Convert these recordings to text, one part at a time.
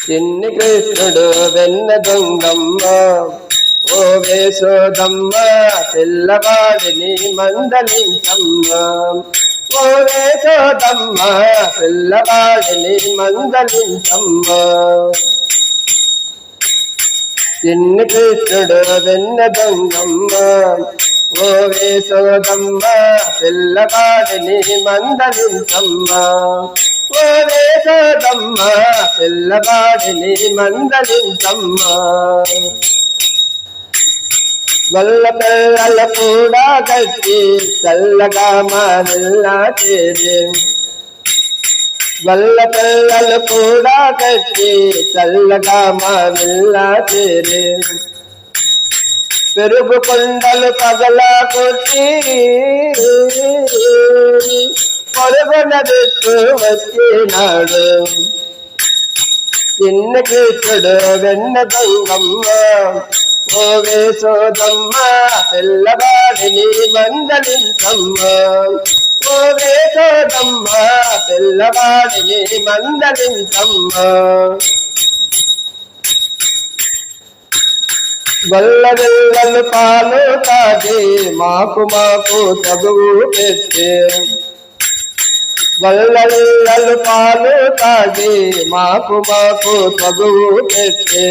చిన్ని కృష్ణుడు వెన్న దొంగమ్మ ఓ వేసోదమ్మ పిల్లవాడిని మందలించమ్మ ఓ వేసోదమ్మ పిల్లవాడిని మందలించమ్మ చిన్ని కృష్ణుడు వెన్న దొంగమ్మ ఓ వేసోదమ్మ పిల్లవాడిని మందలించమ్మ ఓ వేసోదమ్మ పిల్లవాడిని మందలించమ్మ వల్ల పిల్లల కూడా కట్టి చల్లగా మారిల్లా చేరి వల్ల పిల్లలు కూడా కట్టి చల్లగా మారిల్లా చేరి పెరుగు కొండలు పగలా కొట్టి పొరుగున దిక్కు వచ్చినాడు చిన్న కృష్ణుడు వెన్న దొంగమ్మ ఓ వేసోదమ్మ పిల్లవాడిని మందలించమ్మ ఓ వేసోదమ్మ పిల్లవాడిని మందలించమ్మ వల్ల వెళ్ళలు పాలు తాగి మాకు చదువు పెట్టి వల్లలు పాలు తాగి మాకు చదువు పెట్టి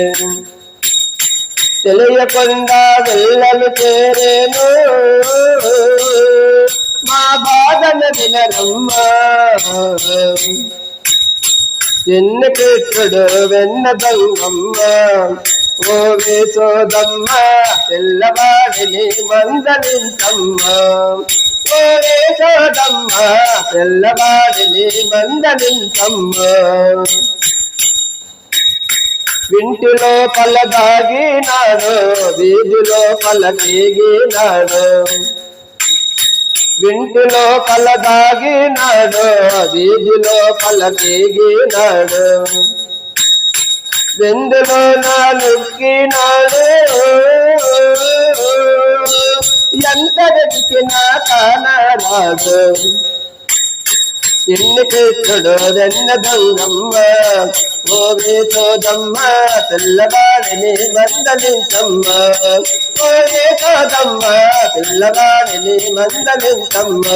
తెలియకుండా వెళ్ళలు చేరేను మా బాధను వినరమ్మ చిన్న కృష్ణుడు వెన్న దొంగమ్మ ఓ వేసోదమ్మ పిల్లవాడిని మందలించమ్మ ఓ వేసోదమ్మ పిల్లవాడిని మందలించమ్మ ఇంటిలో పలదాగినాడు వీధిలో పలకేగినాడు ఇంటిలో పలదాగినాడు వీధిలో పలకేగినాడు వెందులో నాలుక్కినాడు ఎంత వెతికినా కానరాడు చిన్ని కృష్ణుడు వెన్న దొంగమ్మ ఓ వేసోదమ్మ పిల్లవాడిని మందలించమ్మ ఓ వేసోదమ్మ పిల్లవాడిని మందలించమ్మ